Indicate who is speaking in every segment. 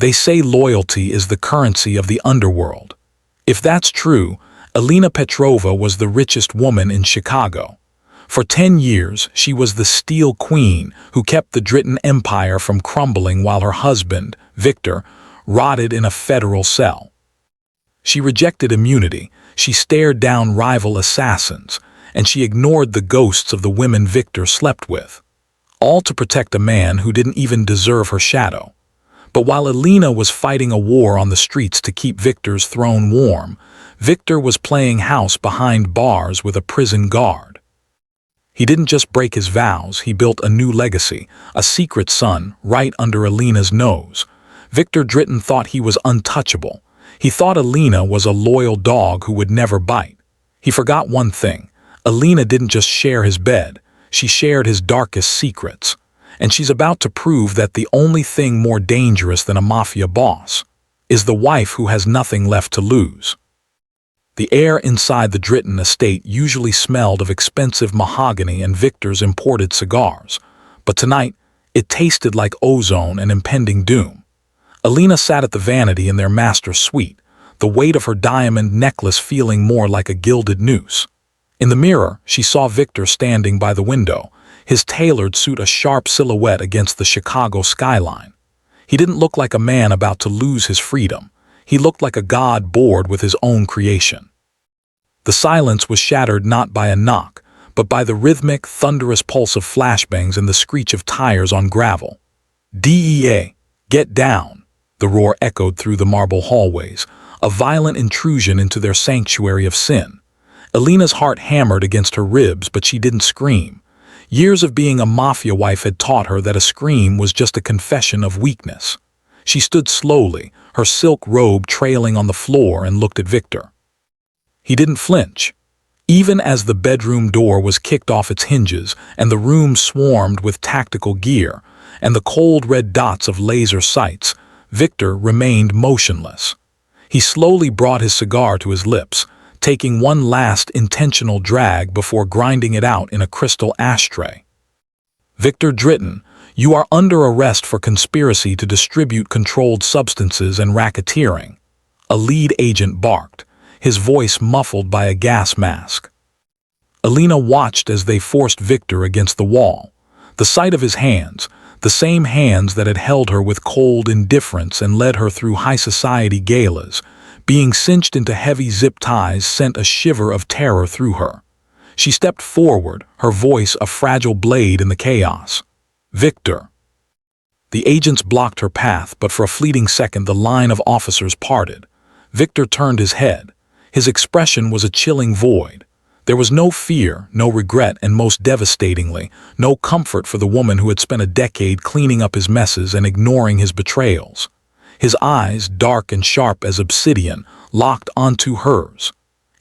Speaker 1: They say loyalty is the currency of the underworld. If that's true, Elena Petrova was the richest woman in Chicago. For 10 years, she was the Steel Queen who kept the Dritan Empire from crumbling while her husband, Viktor, rotted in a federal cell. She rejected immunity, she stared down rival assassins, and she ignored the ghosts of the women Viktor slept with. All to protect a man who didn't even deserve her shadow. But while Elena was fighting a war on the streets to keep Viktor's throne warm, Viktor was playing house behind bars with a prison guard. He didn't just break his vows, he built a new legacy, a secret son, right under Elena's nose. Viktor Dritan thought he was untouchable. He thought Elena was a loyal dog who would never bite. He forgot one thing. Elena didn't just share his bed, she shared his darkest secrets. And she's about to prove that the only thing more dangerous than a mafia boss is the wife who has nothing left to lose. The air inside the Dritan estate usually smelled of expensive mahogany and Viktor's imported cigars, but tonight it tasted like ozone and impending doom. Elena sat at the vanity in their master suite, the weight of her diamond necklace feeling more like a gilded noose. In the mirror, she saw Viktor standing by the window, his tailored suit a sharp silhouette against the Chicago skyline. He didn't look like a man about to lose his freedom. He looked like a god bored with his own creation. The silence was shattered not by a knock, but by the rhythmic, thunderous pulse of flashbangs and the screech of tires on gravel. "DEA, get down!" the roar echoed through the marble hallways, a violent intrusion into their sanctuary of sin. Elena's heart hammered against her ribs, but she didn't scream. Years of being a mafia wife had taught her that a scream was just a confession of weakness. She stood slowly, her silk robe trailing on the floor, and looked at Viktor. He didn't flinch. Even as the bedroom door was kicked off its hinges and the room swarmed with tactical gear and the cold red dots of laser sights, Viktor remained motionless. He slowly brought his cigar to his lips, taking one last intentional drag before grinding it out in a crystal ashtray. "Viktor Dritan, you are under arrest for conspiracy to distribute controlled substances and racketeering," a lead agent barked, his voice muffled by a gas mask. Elena watched as they forced Viktor against the wall. The sight of his hands, the same hands that had held her with cold indifference and led her through high society galas, being cinched into heavy zip ties, sent a shiver of terror through her. She stepped forward, her voice a fragile blade in the chaos. "Viktor." The agents blocked her path, but for a fleeting second the line of officers parted. Viktor turned his head. His expression was a chilling void. There was no fear, no regret, and most devastatingly, no comfort for the woman who had spent a decade cleaning up his messes and ignoring his betrayals. His eyes, dark and sharp as obsidian, locked onto hers.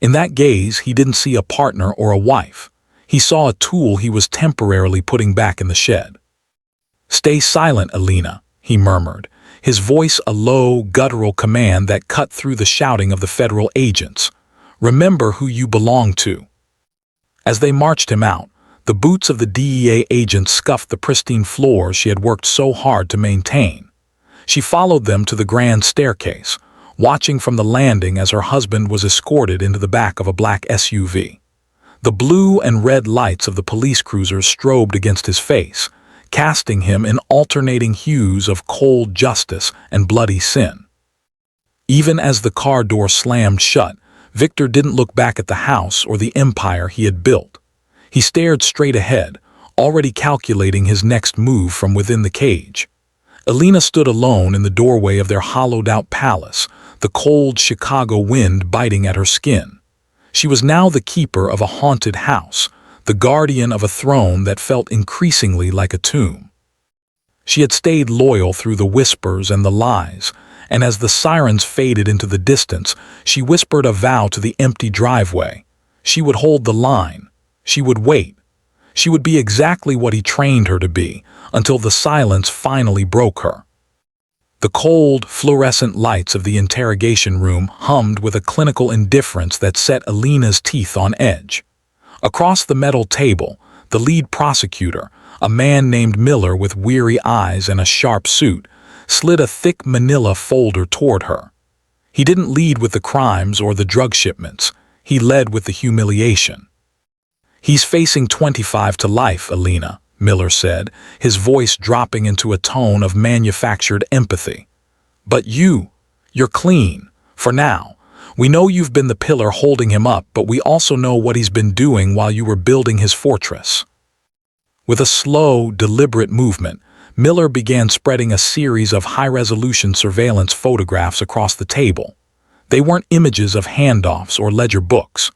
Speaker 1: In that gaze, he didn't see a partner or a wife. He saw a tool he was temporarily putting back in the shed. "Stay silent, Elena," he murmured, his voice a low, guttural command that cut through the shouting of the federal agents. "Remember who you belong to." As they marched him out, the boots of the DEA agents scuffed the pristine floor she had worked so hard to maintain. She followed them to the grand staircase, watching from the landing as her husband was escorted into the back of a black SUV. The blue and red lights of the police cruisers strobed against his face, casting him in alternating hues of cold justice and bloody sin. Even as the car door slammed shut, Viktor didn't look back at the house or the empire he had built. He stared straight ahead, already calculating his next move from within the cage. Elena stood alone in the doorway of their hollowed-out palace, the cold Chicago wind biting at her skin. She was now the keeper of a haunted house, the guardian of a throne that felt increasingly like a tomb. She had stayed loyal through the whispers and the lies, and as the sirens faded into the distance, she whispered a vow to the empty driveway. She would hold the line. She would wait. She would be exactly what he trained her to be, until the silence finally broke her. The cold, fluorescent lights of the interrogation room hummed with a clinical indifference that set Elena's teeth on edge. Across the metal table, the lead prosecutor, a man named Miller with weary eyes and a sharp suit, slid a thick manila folder toward her. He didn't lead with the crimes or the drug shipments. He led with the humiliation. "He's facing 25 to life, Elena," Miller said, his voice dropping into a tone of manufactured empathy. "But you're clean, for now. We know you've been the pillar holding him up, but we also know what he's been doing while you were building his fortress." With a slow, deliberate movement, Miller began spreading a series of high-resolution surveillance photographs across the table. They weren't images of handoffs or ledger books.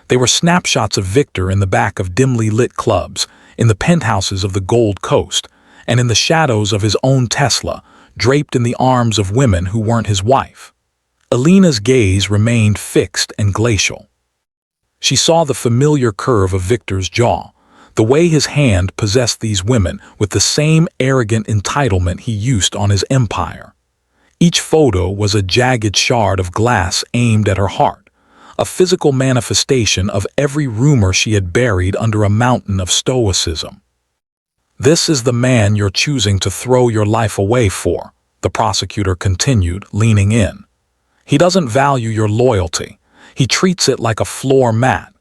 Speaker 1: They were snapshots of Viktor in the back of dimly lit clubs, in the penthouses of the Gold Coast, and in the shadows of his own Tesla, draped in the arms of women who weren't his wife. Elena's gaze remained fixed and glacial. She saw the familiar curve of Viktor's jaw, the way his hand possessed these women with the same arrogant entitlement he used on his empire. Each photo was a jagged shard of glass aimed at her heart, a physical manifestation of every rumor she had buried under a mountain of stoicism. "This is the man you're choosing to throw your life away for," the prosecutor continued, leaning in. "He doesn't value your loyalty. He treats it like a floor mat.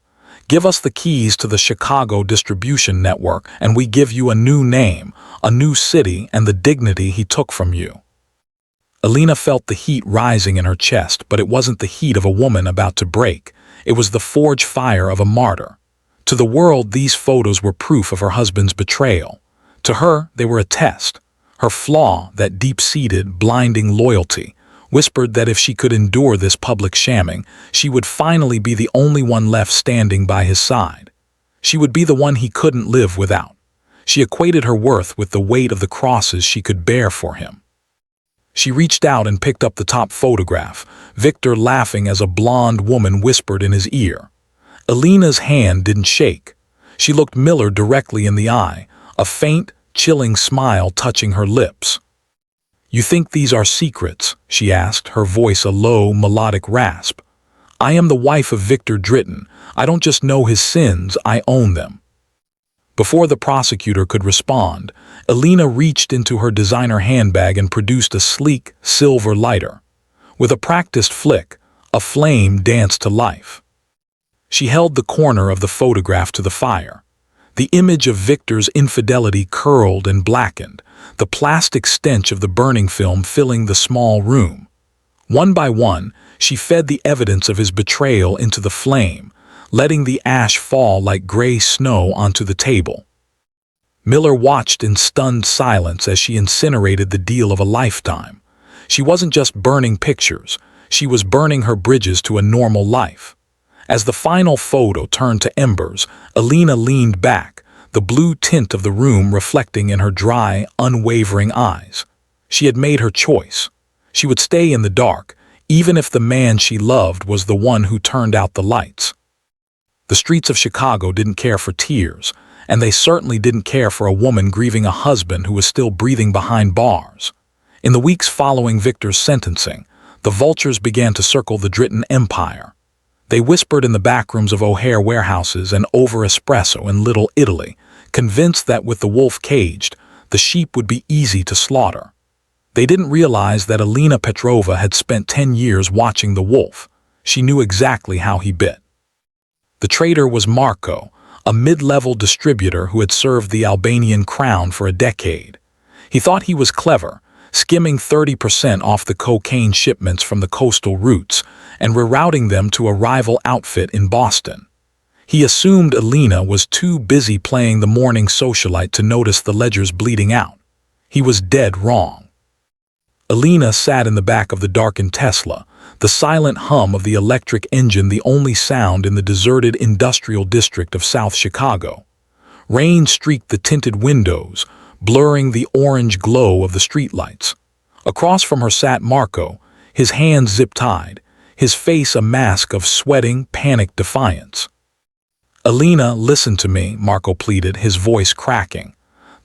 Speaker 1: Give us the keys to the Chicago distribution network and we give you a new name, a new city, and the dignity he took from you." Elena felt the heat rising in her chest, but it wasn't the heat of a woman about to break. It was the forged fire of a martyr. To the world, these photos were proof of her husband's betrayal. To her, they were a test. Her flaw, that deep-seated, blinding loyalty, whispered that if she could endure this public shamming, she would finally be the only one left standing by his side. She would be the one he couldn't live without. She equated her worth with the weight of the crosses she could bear for him. She reached out and picked up the top photograph, Viktor laughing as a blonde woman whispered in his ear. Elena's hand didn't shake. She looked Miller directly in the eye, a faint, chilling smile touching her lips. "You think these are secrets?" she asked, her voice a low, melodic rasp. "I am the wife of Viktor Dritan. I don't just know his sins, I own them." Before the prosecutor could respond, Elena reached into her designer handbag and produced a sleek, silver lighter. With a practiced flick, a flame danced to life. She held the corner of the photograph to the fire. The image of Viktor's infidelity curled and blackened, the plastic stench of the burning film filling the small room. One by one, she fed the evidence of his betrayal into the flame, letting the ash fall like gray snow onto the table. Miller watched in stunned silence as she incinerated the deal of a lifetime. She wasn't just burning pictures, she was burning her bridges to a normal life. As the final photo turned to embers, Elena leaned back, the blue tint of the room reflecting in her dry, unwavering eyes. She had made her choice. She would stay in the dark, even if the man she loved was the one who turned out the lights. The streets of Chicago didn't care for tears, and they certainly didn't care for a woman grieving a husband who was still breathing behind bars. In the weeks following Viktor's sentencing, the vultures began to circle the Dritan Empire. They whispered in the backrooms of O'Hare warehouses and over espresso in Little Italy, convinced that with the wolf caged, the sheep would be easy to slaughter. They didn't realize that Elena Petrova had spent 10 years watching the wolf. She knew exactly how he bit. The traitor was Marco, a mid-level distributor who had served the Albanian crown for a decade. He thought he was clever, skimming 30% off the cocaine shipments from the coastal routes and rerouting them to a rival outfit in Boston. He assumed Elena was too busy playing the morning socialite to notice the ledgers bleeding out. He was dead wrong. Elena sat in the back of the darkened Tesla, the silent hum of the electric engine the only sound in the deserted industrial district of South Chicago. Rain streaked the tinted windows, blurring the orange glow of the streetlights. Across from her sat Marco, his hands zip-tied, his face a mask of sweating, panicked defiance. "Elena, listen to me," Marco pleaded, his voice cracking.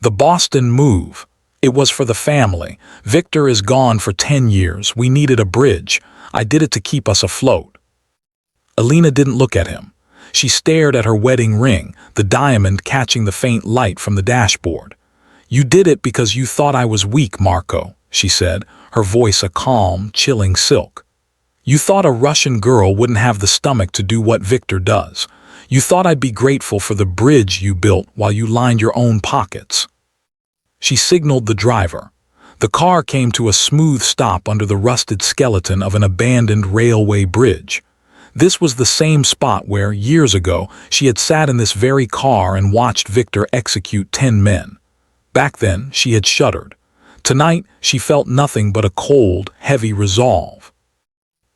Speaker 1: "The Boston move. It was for the family. Viktor is gone for 10 years. We needed a bridge. I did it to keep us afloat." Elena didn't look at him. She stared at her wedding ring, the diamond catching the faint light from the dashboard. "You did it because you thought I was weak, Marco," she said, her voice a calm, chilling silk. "You thought a Russian girl wouldn't have the stomach to do what Viktor does. You thought I'd be grateful for the bridge you built while you lined your own pockets." She signaled the driver. The car came to a smooth stop under the rusted skeleton of an abandoned railway bridge. This was the same spot where, years ago, she had sat in this very car and watched Viktor execute 10 men. Back then, she had shuddered. Tonight, she felt nothing but a cold, heavy resolve.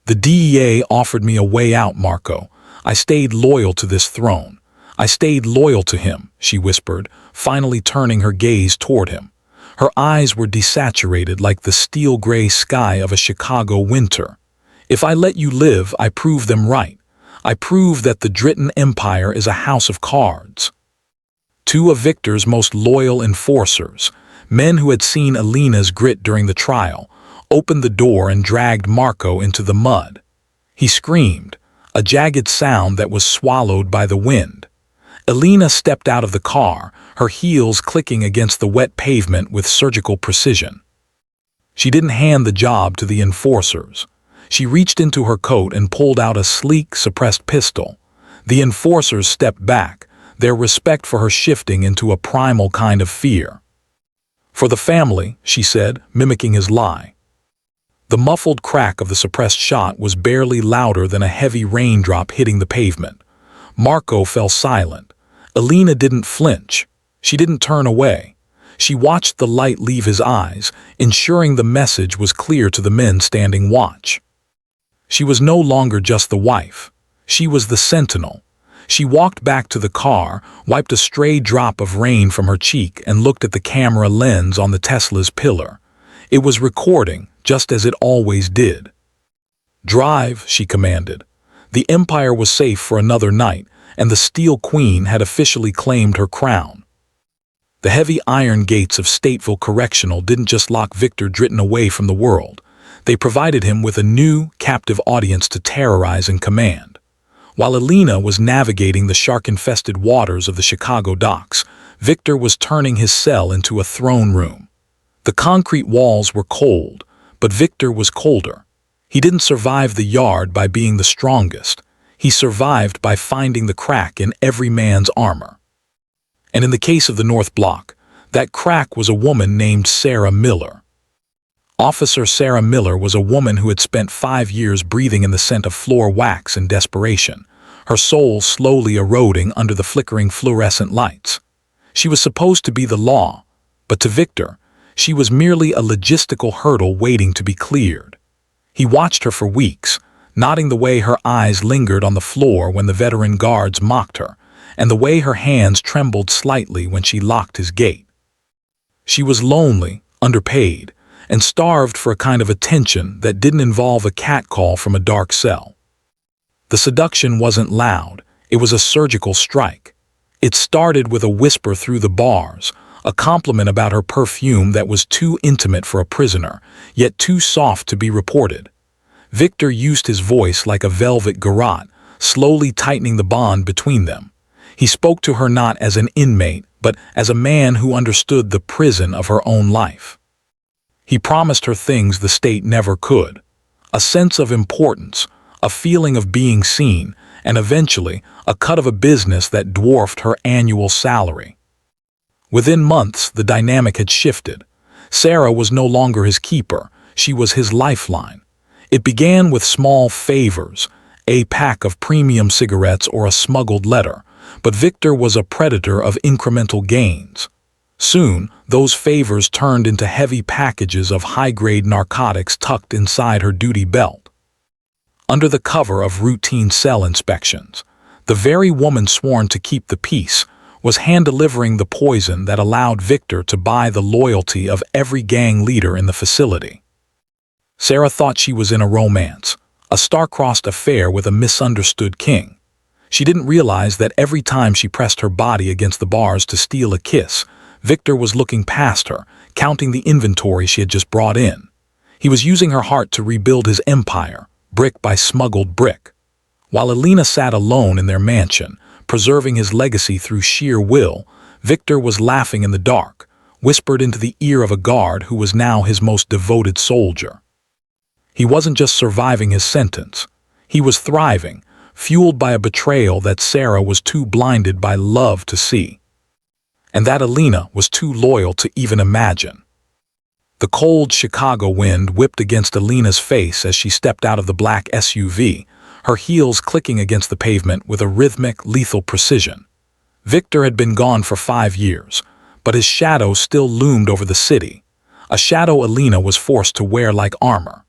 Speaker 1: "The DEA offered me a way out, Marco. I stayed loyal to this throne. I stayed loyal to him," she whispered, finally turning her gaze toward him. Her eyes were desaturated like the steel-gray sky of a Chicago winter. "If I let you live, I prove them right. I prove that the Dritan Empire is a house of cards." Two of Viktor's most loyal enforcers, men who had seen Elena's grit during the trial, opened the door and dragged Marco into the mud. He screamed, a jagged sound that was swallowed by the wind. Elena stepped out of the car, her heels clicking against the wet pavement with surgical precision. She didn't hand the job to the enforcers. She reached into her coat and pulled out a sleek, suppressed pistol. The enforcers stepped back, their respect for her shifting into a primal kind of fear. "For the family," she said, mimicking his lie. The muffled crack of the suppressed shot was barely louder than a heavy raindrop hitting the pavement. Marco fell silent. Elena didn't flinch. She didn't turn away. She watched the light leave his eyes, ensuring the message was clear to the men standing watch. She was no longer just the wife. She was the sentinel. She walked back to the car, wiped a stray drop of rain from her cheek, and looked at the camera lens on the Tesla's pillar. It was recording, just as it always did. "Drive," she commanded. The Empire was safe for another night, and the Steel Queen had officially claimed her crown. The heavy iron gates of Stateville Correctional didn't just lock Viktor Dritan away from the world. They provided him with a new, captive audience to terrorize and command. While Elena was navigating the shark-infested waters of the Chicago docks, Viktor was turning his cell into a throne room. The concrete walls were cold, but Viktor was colder. He didn't survive the yard by being the strongest. He survived by finding the crack in every man's armor. And in the case of the North Block, that crack was a woman named Sarah Miller. Officer Sarah Miller was a woman who had spent 5 years breathing in the scent of floor wax in desperation, her soul slowly eroding under the flickering fluorescent lights. She was supposed to be the law, but to Viktor, she was merely a logistical hurdle waiting to be cleared. He watched her for weeks, noting the way her eyes lingered on the floor when the veteran guards mocked her, and the way her hands trembled slightly when she locked his gate. She was lonely, underpaid, and starved for a kind of attention that didn't involve a catcall from a dark cell. The seduction wasn't loud, it was a surgical strike. It started with a whisper through the bars, a compliment about her perfume that was too intimate for a prisoner, yet too soft to be reported. Viktor used his voice like a velvet garrote, slowly tightening the bond between them. He spoke to her not as an inmate, but as a man who understood the prison of her own life. He promised her things the state never could: a sense of importance, a feeling of being seen, and eventually a cut of a business that dwarfed her annual salary. Within months, the dynamic had shifted. Sarah was no longer his keeper, she was his lifeline. It began with small favors, a pack of premium cigarettes or a smuggled letter, but Viktor was a predator of incremental gains. Soon, those favors turned into heavy packages of high-grade narcotics tucked inside her duty belt. Under the cover of routine cell inspections, the very woman sworn to keep the peace was hand-delivering the poison that allowed Viktor to buy the loyalty of every gang leader in the facility. Sarah thought she was in a romance, a star-crossed affair with a misunderstood king. She didn't realize that every time she pressed her body against the bars to steal a kiss, Viktor was looking past her, counting the inventory she had just brought in. He was using her heart to rebuild his empire, brick by smuggled brick. While Elena sat alone in their mansion, preserving his legacy through sheer will, Viktor was laughing in the dark, whispered into the ear of a guard who was now his most devoted soldier. He wasn't just surviving his sentence. He was thriving, fueled by a betrayal that Sarah was too blinded by love to see, and that Elena was too loyal to even imagine. The cold Chicago wind whipped against Elena's face as she stepped out of the black SUV, her heels clicking against the pavement with a rhythmic, lethal precision. Viktor had been gone for 5 years, but his shadow still loomed over the city, a shadow Elena was forced to wear like armor.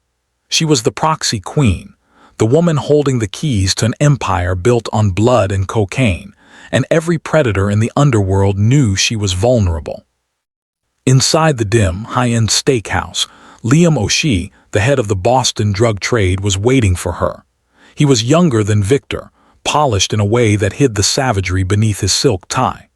Speaker 1: She was the proxy queen, the woman holding the keys to an empire built on blood and cocaine, and every predator in the underworld knew she was vulnerable. Inside the dim, high-end steakhouse, Liam O'Shea, the head of the Boston drug trade, was waiting for her. He was younger than Viktor, polished in a way that hid the savagery beneath his silk tie.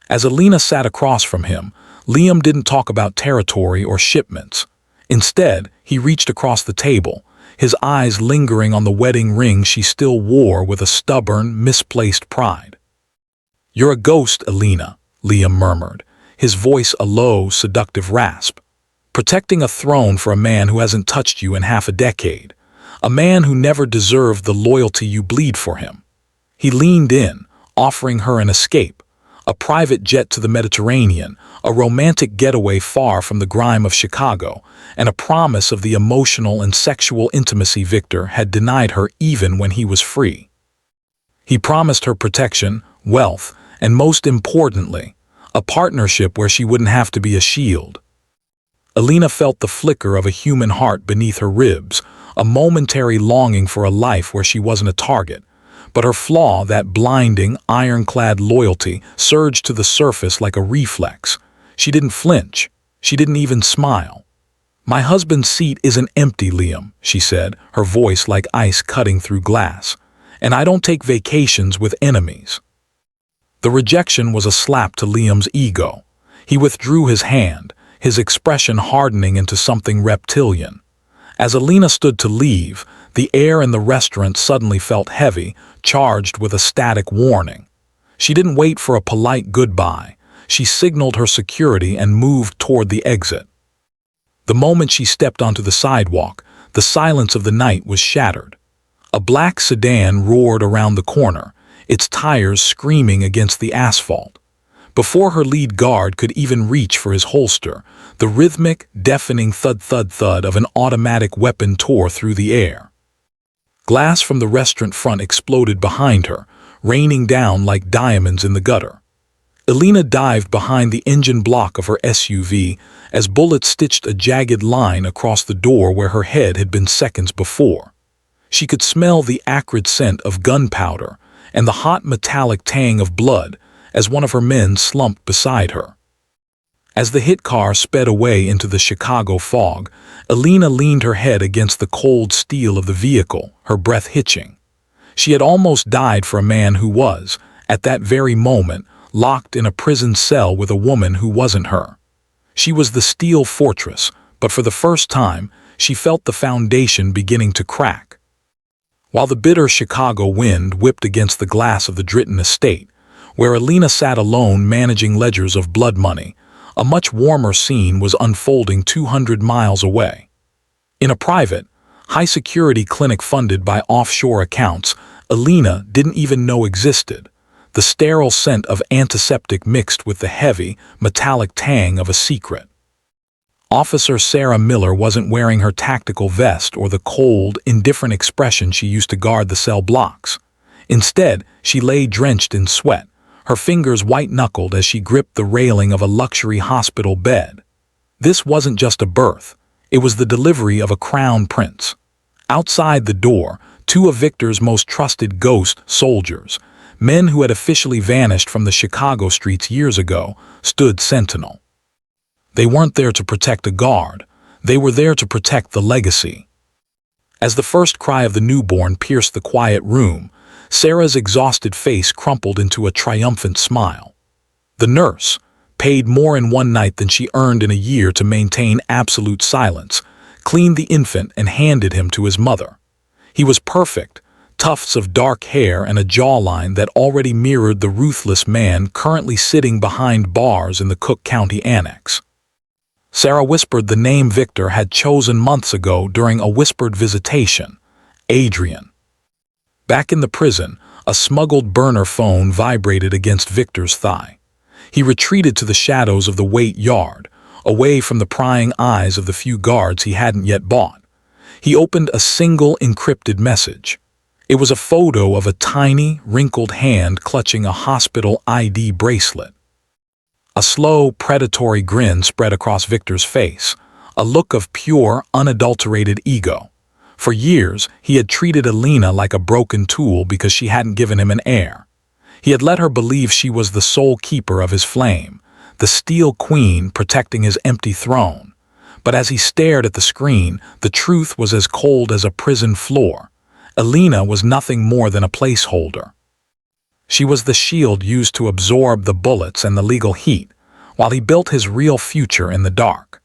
Speaker 1: As Elena sat across from him, Liam didn't talk about territory or shipments. Instead, he reached across the table, his eyes lingering on the wedding ring she still wore with a stubborn, misplaced pride. "You're a ghost, Elena," Liam murmured, his voice a low, seductive rasp. "Protecting a throne for a man who hasn't touched you in half a decade. A man who never deserved the loyalty you bleed for him." He leaned in, offering her an escape, a private jet to the Mediterranean, a romantic getaway far from the grime of Chicago, and a promise of the emotional and sexual intimacy Viktor had denied her even when he was free. He promised her protection, wealth, and most importantly, a partnership where she wouldn't have to be a shield. Elena felt the flicker of a human heart beneath her ribs, a momentary longing for a life where she wasn't a target. But her flaw, that blinding, ironclad loyalty, surged to the surface like a reflex. She didn't flinch. She didn't even smile. "My husband's seat isn't empty, Liam," she said, her voice like ice cutting through glass. "And I don't take vacations with enemies." The rejection was a slap to Liam's ego. He withdrew his hand, his expression hardening into something reptilian. As Elena stood to leave, the air in the restaurant suddenly felt heavy, charged with a static warning. She didn't wait for a polite goodbye. She signaled her security and moved toward the exit. The moment she stepped onto the sidewalk, the silence of the night was shattered. A black sedan roared around the corner, its tires screaming against the asphalt. Before her lead guard could even reach for his holster, the rhythmic, deafening thud-thud-thud of an automatic weapon tore through the air. Glass from the restaurant front exploded behind her, raining down like diamonds in the gutter. Elena dived behind the engine block of her SUV as bullets stitched a jagged line across the door where her head had been seconds before. She could smell the acrid scent of gunpowder and the hot metallic tang of blood as one of her men slumped beside her. As the hit car sped away into the Chicago fog, Elena leaned her head against the cold steel of the vehicle, her breath hitching. She had almost died for a man who was, at that very moment, locked in a prison cell with a woman who wasn't her. She was the steel fortress, but for the first time, she felt the foundation beginning to crack. While the bitter Chicago wind whipped against the glass of the Dritan estate, where Elena sat alone managing ledgers of blood money, a much warmer scene was unfolding 200 miles away. In a private, high-security clinic funded by offshore accounts Elena didn't even know existed, the sterile scent of antiseptic mixed with the heavy, metallic tang of a secret. Officer Sarah Miller wasn't wearing her tactical vest or the cold, indifferent expression she used to guard the cell blocks. Instead, she lay drenched in sweat, her fingers white-knuckled as she gripped the railing of a luxury hospital bed. This wasn't just a birth. It was the delivery of a crown prince. Outside the door, two of Viktor's most trusted ghost soldiers, men who had officially vanished from the Chicago streets years ago, stood sentinel. They weren't there to protect a guard. They were there to protect the legacy. As the first cry of the newborn pierced the quiet room, Sarah's exhausted face crumpled into a triumphant smile. The nurse, paid more in one night than she earned in a year to maintain absolute silence, cleaned the infant and handed him to his mother. He was perfect, tufts of dark hair and a jawline that already mirrored the ruthless man currently sitting behind bars in the Cook County Annex. Sarah whispered the name Viktor had chosen months ago during a whispered visitation: Adrian. Back in the prison, a smuggled burner phone vibrated against Viktor's thigh. He retreated to the shadows of the weight yard, away from the prying eyes of the few guards he hadn't yet bought. He opened a single encrypted message. It was a photo of a tiny, wrinkled hand clutching a hospital ID bracelet. A slow, predatory grin spread across Viktor's face, a look of pure, unadulterated ego. For years, he had treated Elena like a broken tool because she hadn't given him an heir. He had let her believe she was the sole keeper of his flame, the steel queen protecting his empty throne. But as he stared at the screen, the truth was as cold as a prison floor. Elena was nothing more than a placeholder. She was the shield used to absorb the bullets and the legal heat, while he built his real future in the dark.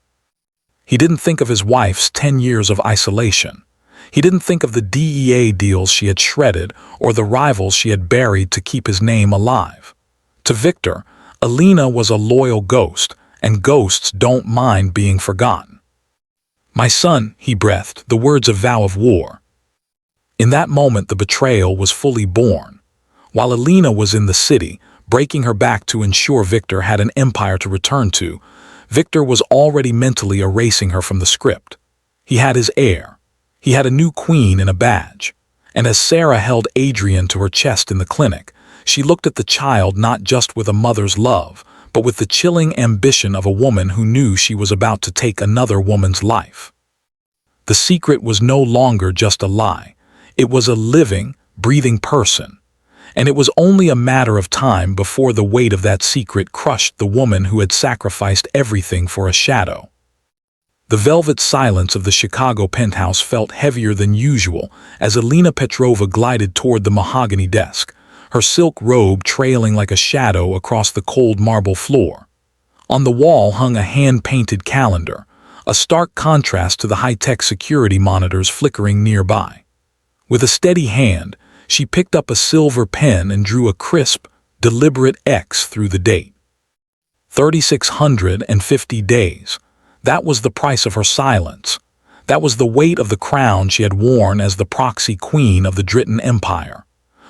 Speaker 1: He didn't think of his wife's 10 years of isolation. He didn't think of the DEA deals she had shredded or the rivals she had buried to keep his name alive. To Viktor, Elena was a loyal ghost, and ghosts don't mind being forgotten. "My son," he breathed, the words of vow of war. In that moment, the betrayal was fully born. While Elena was in the city, breaking her back to ensure Viktor had an empire to return to, Viktor was already mentally erasing her from the script. He had his heir. He had a new queen in a badge. And as Sarah held Adrian to her chest in the clinic, she looked at the child not just with a mother's love, but with the chilling ambition of a woman who knew she was about to take another woman's life. The secret was no longer just a lie. It was a living, breathing person. And it was only a matter of time before the weight of that secret crushed the woman who had sacrificed everything for a shadow. The velvet silence of the Chicago penthouse felt heavier than usual as Elena Petrova glided toward the mahogany desk, her silk robe trailing like a shadow across the cold marble floor. On the wall hung a hand-painted calendar, a stark contrast to the high-tech security monitors flickering nearby. With a steady hand, she picked up a silver pen and drew a crisp, deliberate X through the date. 3,650 days. That was the price of her silence. That was the weight of the crown she had worn as the proxy queen of the Dritan Empire.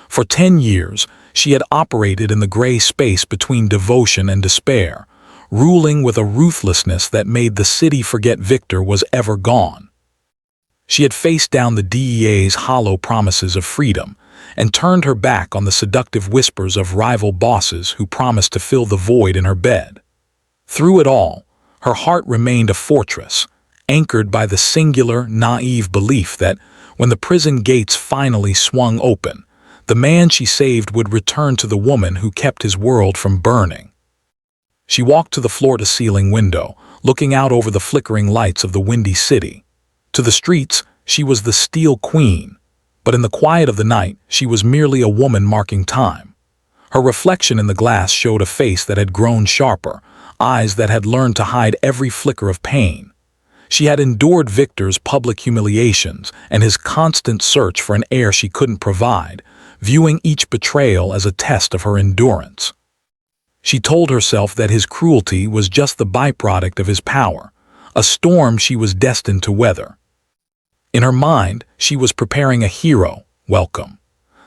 Speaker 1: For 10 years, she had operated in the gray space between devotion and despair, ruling with a ruthlessness that made the city forget Viktor was ever gone. She had faced down the DEA's hollow promises of freedom and turned her back on the seductive whispers of rival bosses who promised to fill the void in her bed. Through it all, her heart remained a fortress, anchored by the singular, naive belief that, when the prison gates finally swung open, the man she saved would return to the woman who kept his world from burning. She walked to the floor-to-ceiling window, looking out over the flickering lights of the windy city. To the streets, she was the steel queen, but in the quiet of the night, she was merely a woman marking time. Her reflection in the glass showed a face that had grown sharper, eyes that had learned to hide every flicker of pain. She had endured Viktor's public humiliations and his constant search for an heir she couldn't provide, viewing each betrayal as a test of her endurance. She told herself that his cruelty was just the byproduct of his power, a storm she was destined to weather. In her mind, she was preparing a hero welcome.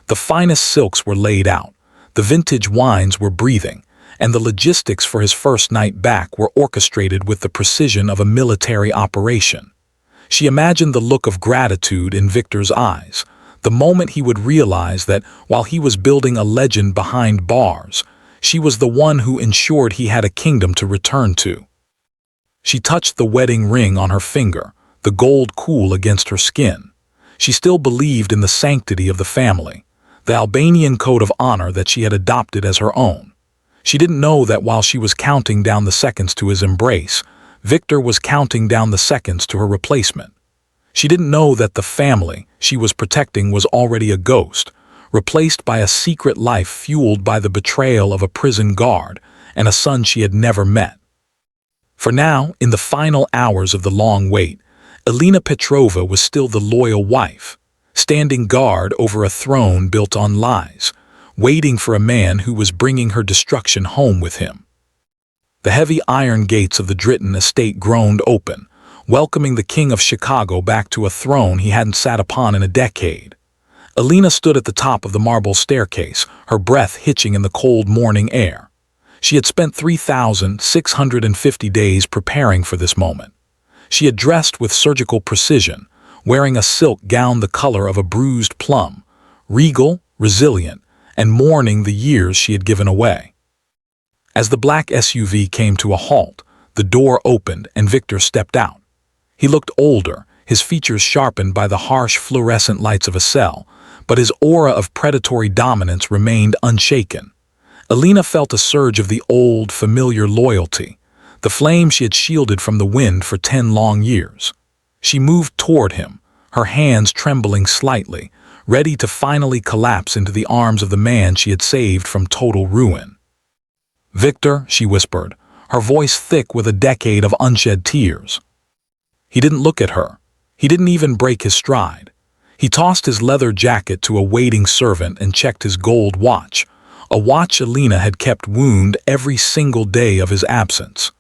Speaker 1: The finest silks were laid out, the vintage wines were breathing, and the logistics for his first night back were orchestrated with the precision of a military operation. She imagined the look of gratitude in Viktor's eyes, the moment he would realize that while he was building a legend behind bars, she was the one who ensured he had a kingdom to return to. She touched the wedding ring on her finger, the gold cool against her skin. She still believed in the sanctity of the family, the Albanian code of honor that she had adopted as her own. She didn't know that while she was counting down the seconds to his embrace, Viktor was counting down the seconds to her replacement. She didn't know that the family she was protecting was already a ghost, replaced by a secret life fueled by the betrayal of a prison guard and a son she had never met. For now, in the final hours of the long wait, Elena Petrova was still the loyal wife, standing guard over a throne built on lies, waiting for a man who was bringing her destruction home with him. The heavy iron gates of the Dritan estate groaned open, welcoming the king of Chicago back to a throne he hadn't sat upon in a decade. Elena stood at the top of the marble staircase, her breath hitching in the cold morning air. She had spent 3,650 days preparing for this moment. She had dressed with surgical precision, wearing a silk gown the color of a bruised plum, regal, resilient, and mourning the years she had given away. As the black SUV came to a halt, the door opened and Viktor stepped out. He looked older, his features sharpened by the harsh fluorescent lights of a cell, but his aura of predatory dominance remained unshaken. Elena felt a surge of the old, familiar loyalty, the flame she had shielded from the wind for 10 long years. She moved toward him, her hands trembling slightly, ready to finally collapse into the arms of the man she had saved from total ruin. "Viktor," she whispered, her voice thick with a decade of unshed tears. He didn't look at her. He didn't even break his stride. He tossed his leather jacket to a waiting servant and checked his gold watch, a watch Elena had kept wound every single day of his absence.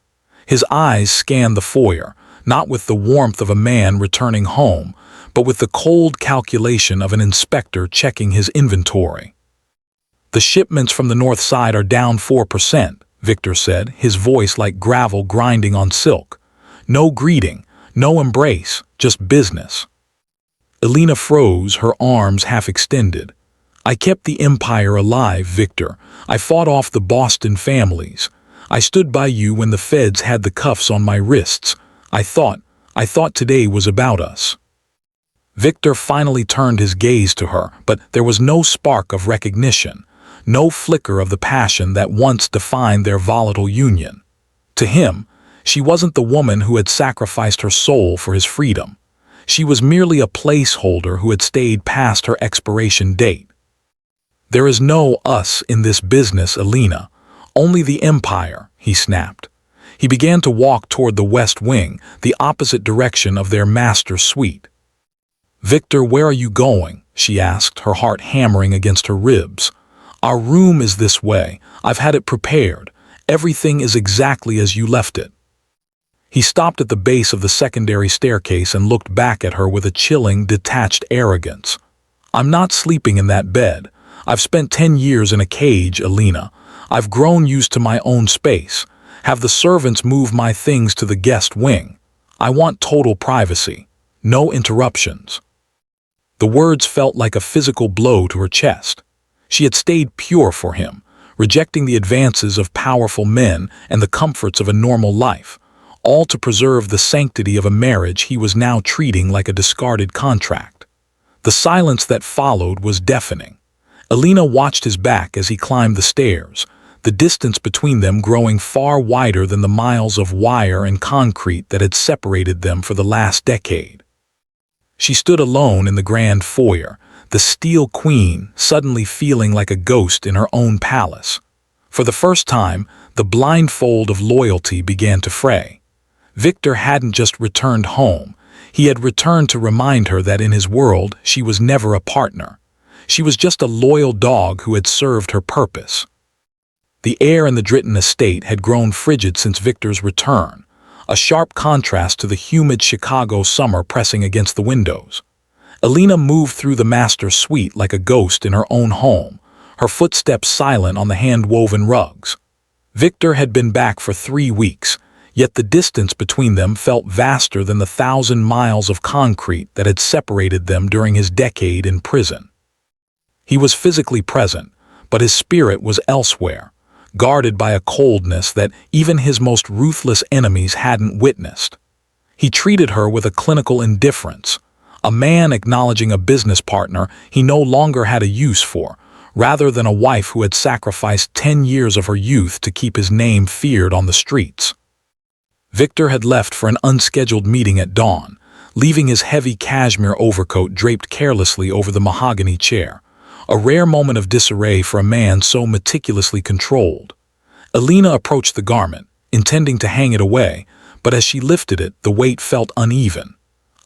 Speaker 1: His eyes scanned the foyer, not with the warmth of a man returning home, but with the cold calculation of an inspector checking his inventory. "The shipments from the north side are down 4%, Viktor said, his voice like gravel grinding on silk. No greeting, no embrace, just business. Elena froze, her arms half extended. "I kept the empire alive, Viktor. I fought off the Boston families. I stood by you when the feds had the cuffs on my wrists. I thought today was about us." Viktor finally turned his gaze to her, but there was no spark of recognition, no flicker of the passion that once defined their volatile union. To him, she wasn't the woman who had sacrificed her soul for his freedom. She was merely a placeholder who had stayed past her expiration date. "There is no us in this business, Elena. Only the empire," he snapped. He began to walk toward the west wing, the opposite direction of their master suite. "Viktor, where are you going?" she asked, her heart hammering against her ribs. "Our room is this way. I've had it prepared. Everything is exactly as you left it." He stopped at the base of the secondary staircase and looked back at her with a chilling, detached arrogance. "I'm not sleeping in that bed. I've spent 10 years in a cage, Elena. I've grown used to my own space. Have the servants move my things to the guest wing. I want total privacy. No interruptions." The words felt like a physical blow to her chest. She had stayed pure for him, rejecting the advances of powerful men and the comforts of a normal life, all to preserve the sanctity of a marriage he was now treating like a discarded contract. The silence that followed was deafening. Elena watched his back as he climbed the stairs, the distance between them growing far wider than the miles of wire and concrete that had separated them for the last decade. She stood alone in the grand foyer, the steel queen suddenly feeling like a ghost in her own palace. For the first time, the blindfold of loyalty began to fray. Viktor hadn't just returned home. He had returned to remind her that in his world she was never a partner. She was just a loyal dog who had served her purpose. The air in the Dritan estate had grown frigid since Viktor's return, a sharp contrast to the humid Chicago summer pressing against the windows. Elena moved through the master suite like a ghost in her own home, her footsteps silent on the hand-woven rugs. Viktor had been back for 3 weeks, yet the distance between them felt vaster than the 1,000 miles of concrete that had separated them during his decade in prison. He was physically present, but his spirit was elsewhere, guarded by a coldness that even his most ruthless enemies hadn't witnessed. He treated her with a clinical indifference, a man acknowledging a business partner he no longer had a use for, rather than a wife who had sacrificed 10 years of her youth to keep his name feared on the streets. Viktor had left for an unscheduled meeting at dawn, leaving his heavy cashmere overcoat draped carelessly over the mahogany chair, a rare moment of disarray for a man so meticulously controlled. Elena approached the garment, intending to hang it away, but as she lifted it, the weight felt uneven.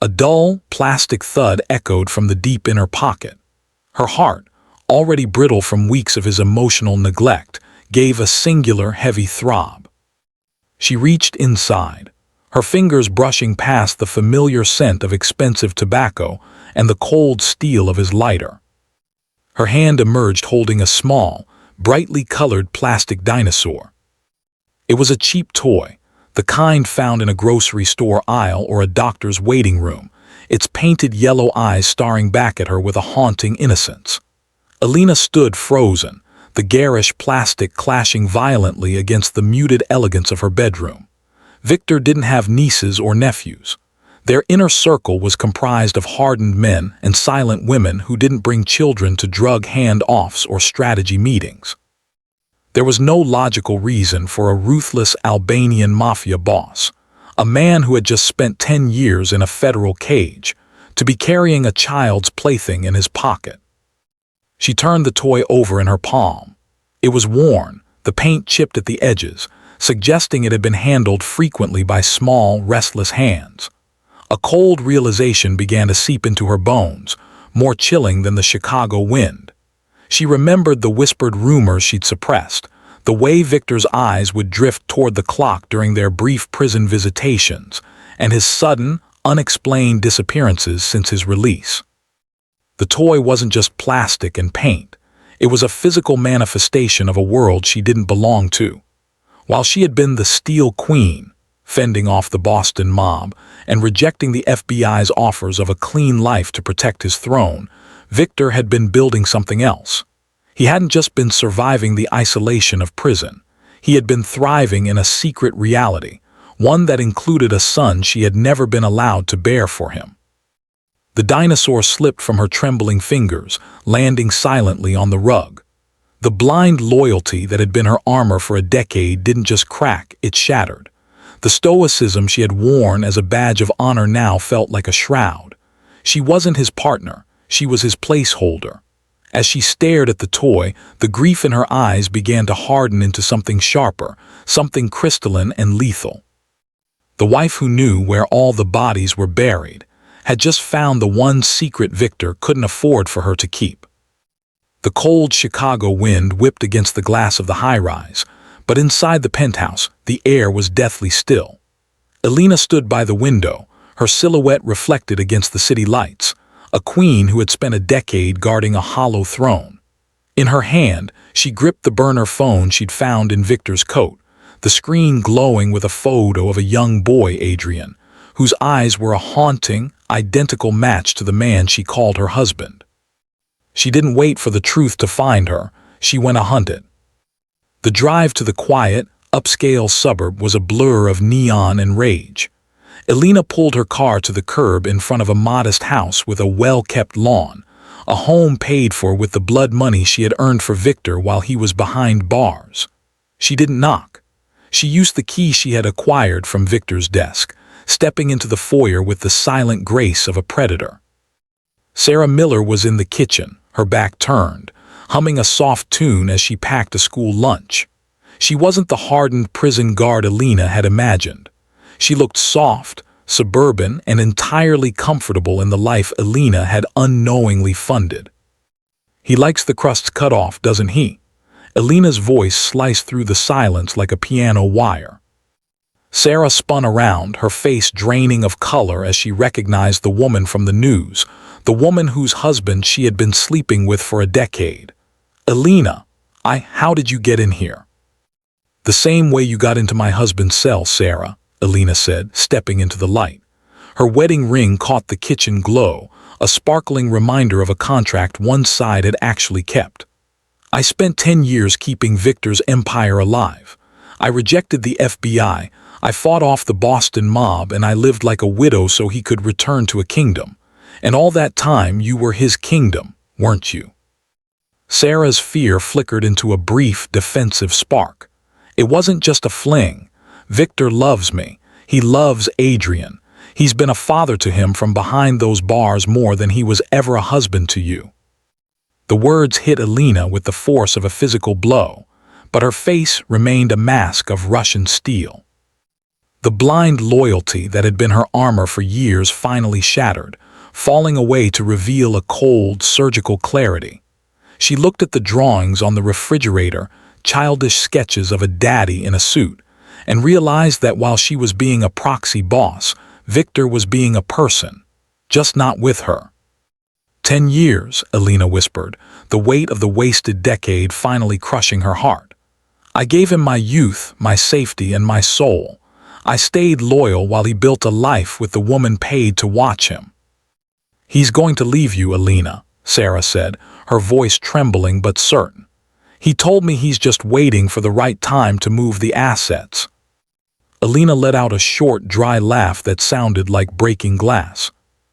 Speaker 1: A dull, plastic thud echoed from the deep inner pocket. Her heart, already brittle from weeks of his emotional neglect, gave a singular, heavy throb. She reached inside, her fingers brushing past the familiar scent of expensive tobacco and the cold steel of his lighter. Her hand emerged holding a small, brightly colored plastic dinosaur. It was a cheap toy, the kind found in a grocery store aisle or a doctor's waiting room, its painted yellow eyes staring back at her with a haunting innocence. Elena stood frozen, the garish plastic clashing violently against the muted elegance of her bedroom. Viktor didn't have nieces or nephews. Their inner circle was comprised of hardened men and silent women who didn't bring children to drug hand-offs or strategy meetings. There was no logical reason for a ruthless Albanian mafia boss, a man who had just spent 10 years in a federal cage, to be carrying a child's plaything in his pocket. She turned the toy over in her palm. It was worn, the paint chipped at the edges, suggesting it had been handled frequently by small, restless hands. A cold realization began to seep into her bones, more chilling than the Chicago wind. She remembered the whispered rumors she'd suppressed, the way Viktor's eyes would drift toward the clock during their brief prison visitations, and his sudden, unexplained disappearances since his release. The toy wasn't just plastic and paint. It was a physical manifestation of a world she didn't belong to. While she had been the Steel Queen, fending off the Boston mob and rejecting the FBI's offers of a clean life to protect his throne, Viktor had been building something else. He hadn't just been surviving the isolation of prison. He had been thriving in a secret reality, one that included a son she had never been allowed to bear for him. The dinosaur slipped from her trembling fingers, landing silently on the rug. The blind loyalty that had been her armor for a decade didn't just crack, it shattered. The stoicism she had worn as a badge of honor now felt like a shroud. She wasn't his partner, she was his placeholder. As she stared at the toy, the grief in her eyes began to harden into something sharper, something crystalline and lethal. The wife who knew where all the bodies were buried had just found the one secret Viktor couldn't afford for her to keep. The cold Chicago wind whipped against the glass of the high-rise, but inside the penthouse, the air was deathly still. Elena stood by the window, her silhouette reflected against the city lights, a queen who had spent a decade guarding a hollow throne. In her hand, she gripped the burner phone she'd found in Viktor's coat, the screen glowing with a photo of a young boy, Adrian, whose eyes were a haunting, identical match to the man she called her husband. She didn't wait for the truth to find her, she went a-hunted. The drive to the quiet, upscale suburb was a blur of neon and rage. Elena pulled her car to the curb in front of a modest house with a well-kept lawn, a home paid for with the blood money she had earned for Viktor while he was behind bars. She didn't knock. She used the key she had acquired from Viktor's desk, stepping into the foyer with the silent grace of a predator. Sarah Miller was in the kitchen, her back turned, humming a soft tune as she packed a school lunch. She wasn't the hardened prison guard Elena had imagined. She looked soft, suburban, and entirely comfortable in the life Elena had unknowingly funded. "He likes the crusts cut off, doesn't he?" Elena's voice sliced through the silence like a piano wire. Sarah spun around, her face draining of color as she recognized the woman from the news, the woman whose husband she had been sleeping with for a decade. "Elena, how did you get in here?" "The same way you got into my husband's cell, Sarah," Elena said, stepping into the light. Her wedding ring caught the kitchen glow, a sparkling reminder of a contract one side had actually kept. "I spent 10 years keeping Viktor's empire alive. I rejected the FBI, I fought off the Boston mob, and I lived like a widow so he could return to a kingdom. And all that time you were his kingdom, weren't you?" Sarah's fear flickered into a brief, defensive spark. "It wasn't just a fling. Viktor loves me. He loves Adrian. He's been a father to him from behind those bars more than he was ever a husband to you." The words hit Elena with the force of a physical blow, but her face remained a mask of Russian steel. The blind loyalty that had been her armor for years finally shattered, falling away to reveal a cold, surgical clarity. She looked at the drawings on the refrigerator, childish sketches of a daddy in a suit, and realized that while she was being a proxy boss, Viktor was being a person, just not with her. 10 years, Elena whispered, the weight of the wasted decade finally crushing her heart. I gave him my youth, my safety, and my soul. I stayed loyal while he built a life with the woman paid to watch him. He's going to leave you, Elena, Sarah said, her voice trembling but certain. He told me he's just waiting for the right time to move the assets. Elena let out a short, dry laugh that sounded like breaking glass.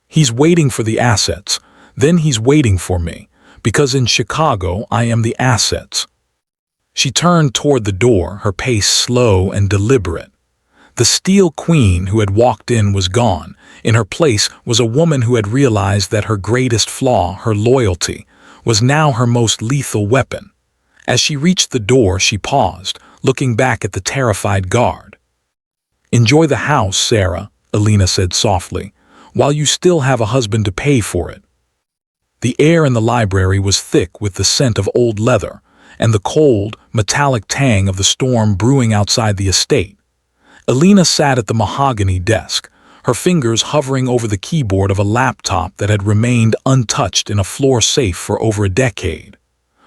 Speaker 1: He's waiting for the assets. Then he's waiting for me, because in Chicago I am the assets. She turned toward the door, her pace slow and deliberate. The steel queen who had walked in was gone. In her place was a woman who had realized that her greatest flaw, her loyalty, was now her most lethal weapon. As she reached the door, she paused, looking back at the terrified guard. "Enjoy the house, Sarah," Elena said softly, "while you still have a husband to pay for it." The air in the library was thick with the scent of old leather and the cold, metallic tang of the storm brewing outside the estate. Elena sat at the mahogany desk, her fingers hovering over the keyboard of a laptop that had remained untouched in a floor safe for over a decade.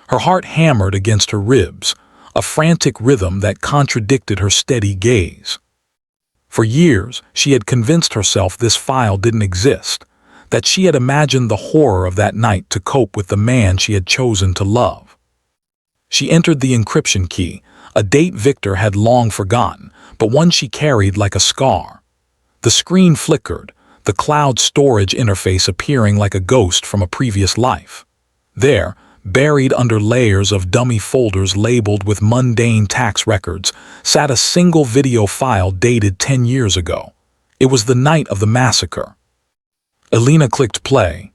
Speaker 1: Her heart hammered against her ribs, a frantic rhythm that contradicted her steady gaze. For years, she had convinced herself this file didn't exist, that she had imagined the horror of that night to cope with the man she had chosen to love. She entered the encryption key, a date Viktor had long forgotten, but one she carried like a scar. The screen flickered, the cloud storage interface appearing like a ghost from a previous life. There, buried under layers of dummy folders labeled with mundane tax records, sat a single video file dated 10 years ago. It was the night of the massacre. Elena clicked play.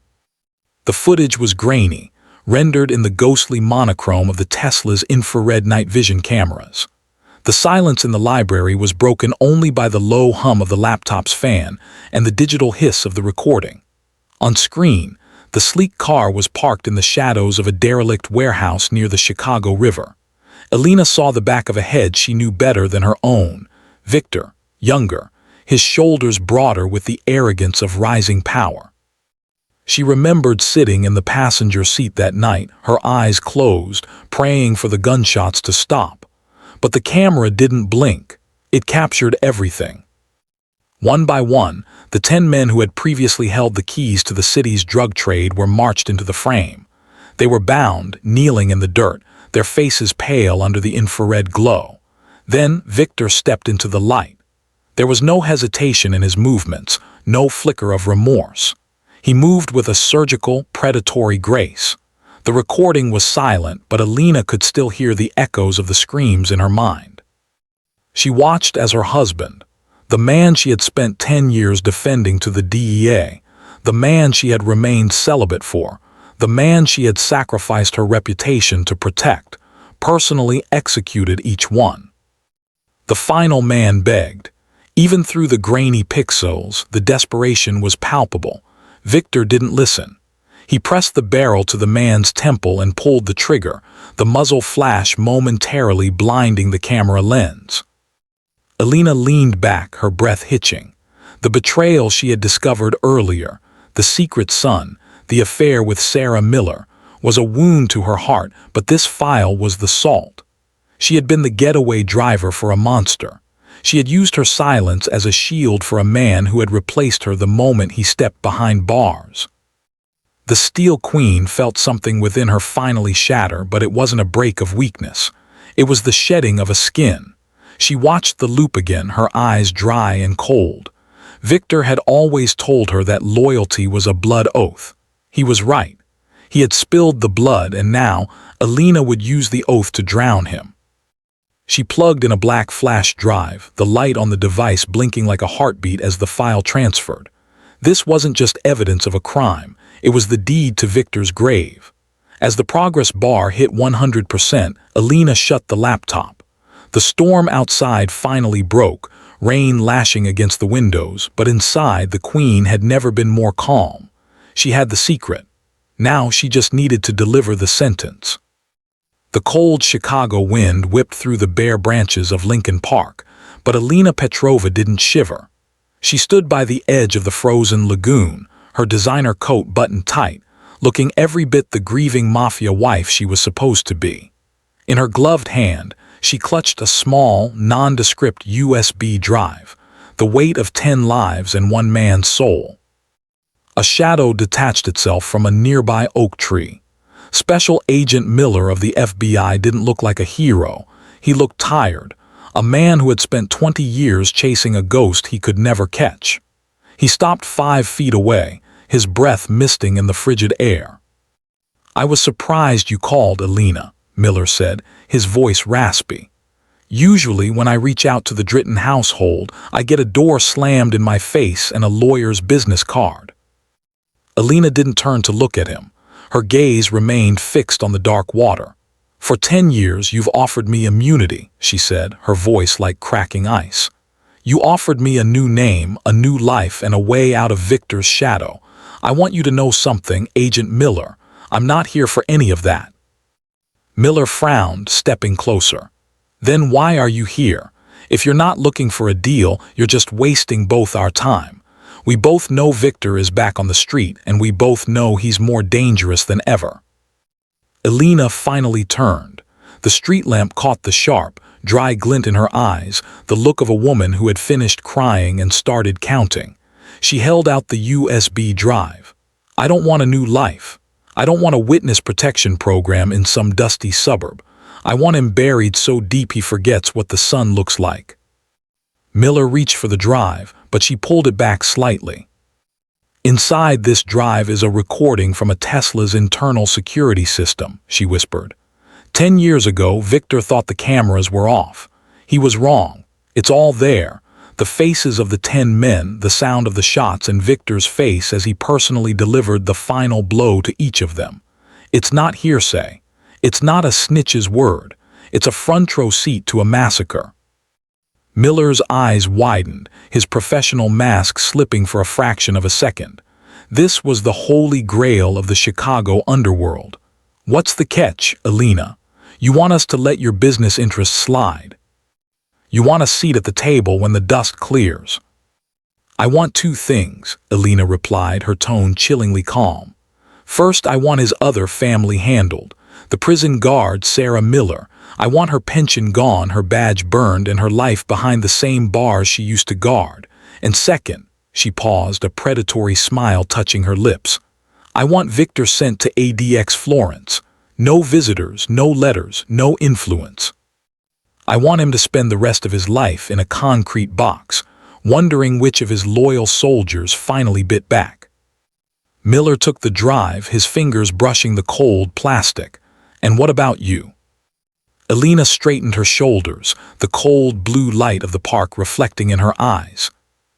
Speaker 1: The footage was grainy, rendered in the ghostly monochrome of the Tesla's infrared night vision cameras. The silence in the library was broken only by the low hum of the laptop's fan and the digital hiss of the recording. On screen, the sleek car was parked in the shadows of a derelict warehouse near the Chicago River. Elena saw the back of a head she knew better than her own. Viktor, younger, his shoulders broader with the arrogance of rising power. She remembered sitting in the passenger seat that night, her eyes closed, praying for the gunshots to stop. But the camera didn't blink. It captured everything. One by one, the 10 men who had previously held the keys to the city's drug trade were marched into the frame. They were bound, kneeling in the dirt, their faces pale under the infrared glow. Then Viktor stepped into the light. There was no hesitation in his movements, no flicker of remorse. He moved with a surgical, predatory grace. The recording was silent, but Elena could still hear the echoes of the screams in her mind. She watched as her husband, the man she had spent 10 years defending to the DEA, the man she had remained celibate for, the man she had sacrificed her reputation to protect, personally executed each one. The final man begged. Even through the grainy pixels, the desperation was palpable. Viktor didn't listen. He pressed the barrel to the man's temple and pulled the trigger, the muzzle flash momentarily blinding the camera lens. Elena leaned back, her breath hitching. The betrayal she had discovered earlier, the secret son, the affair with Sarah Miller, was a wound to her heart, but this file was the salt. She had been the getaway driver for a monster. She had used her silence as a shield for a man who had replaced her the moment he stepped behind bars. The Steel Queen felt something within her finally shatter, but it wasn't a break of weakness. It was the shedding of a skin. She watched the loop again, her eyes dry and cold. Viktor had always told her that loyalty was a blood oath. He was right. He had spilled the blood, and now Elena would use the oath to drown him. She plugged in a black flash drive, the light on the device blinking like a heartbeat as the file transferred. This wasn't just evidence of a crime, it was the deed to Viktor's grave. As the progress bar hit 100%, Elena shut the laptop. The storm outside finally broke, rain lashing against the windows, but inside the Queen had never been more calm. She had the secret. Now she just needed to deliver the sentence. The cold Chicago wind whipped through the bare branches of Lincoln Park, But Elena Petrova didn't shiver. She stood by the edge of the frozen lagoon, her designer coat buttoned tight, looking every bit the grieving mafia wife she was supposed to be. In her gloved hand, she clutched a small, nondescript USB drive, the weight of 10 lives and one man's soul. A shadow detached itself from a nearby oak tree. Special Agent Miller of the FBI didn't look like a hero. He looked tired, a man who had spent 20 years chasing a ghost he could never catch. He stopped 5 feet away, his breath misting in the frigid air. "I was surprised you called, Elena," Miller said, his voice raspy. "Usually when I reach out to the Dritan household, I get a door slammed in my face and a lawyer's business card." Elena didn't turn to look at him. Her gaze remained fixed on the dark water. "For 10 years you've offered me immunity," she said, her voice like cracking ice. "You offered me a new name, a new life, and a way out of Viktor's shadow. I want you to know something, Agent Miller. I'm not here for any of that." Miller frowned, stepping closer. "Then why are you here? If you're not looking for a deal, you're just wasting both our time. We both know Viktor is back on the street, and we both know he's more dangerous than ever." Elena finally turned. The street lamp caught the sharp, dry glint in her eyes, the look of a woman who had finished crying and started counting. She held out the USB drive. "I don't want a new life. I don't want a witness protection program in some dusty suburb. I want him buried so deep he forgets what the sun looks like." Miller reached for the drive, but she pulled it back slightly. "Inside this drive is a recording from a Tesla's internal security system," she whispered. 10 years ago, Viktor thought the cameras were off. He was wrong. It's all there. The faces of the 10 men, the sound of the shots, and Viktor's face as he personally delivered the final blow to each of them. It's not hearsay. It's not a snitch's word. It's a front row seat to a massacre. Miller's eyes widened, his professional mask slipping for a fraction of a second. This was the holy grail of the Chicago underworld. "What's the catch, Elena? You want us to let your business interests slide? You want a seat at the table when the dust clears?" "I want 2 things," Elena replied, her tone chillingly calm. "First, I want his other family handled. The prison guard, Sarah Miller. I want her pension gone, her badge burned, and her life behind the same bars she used to guard. And second," she paused, a predatory smile touching her lips, "I want Viktor sent to ADX Florence. No visitors, no letters, no influence. I want him to spend the rest of his life in a concrete box, wondering which of his loyal soldiers finally bit back." Miller took the drive, his fingers brushing the cold plastic. "And what about you?" Elena straightened her shoulders, the cold blue light of the park reflecting in her eyes.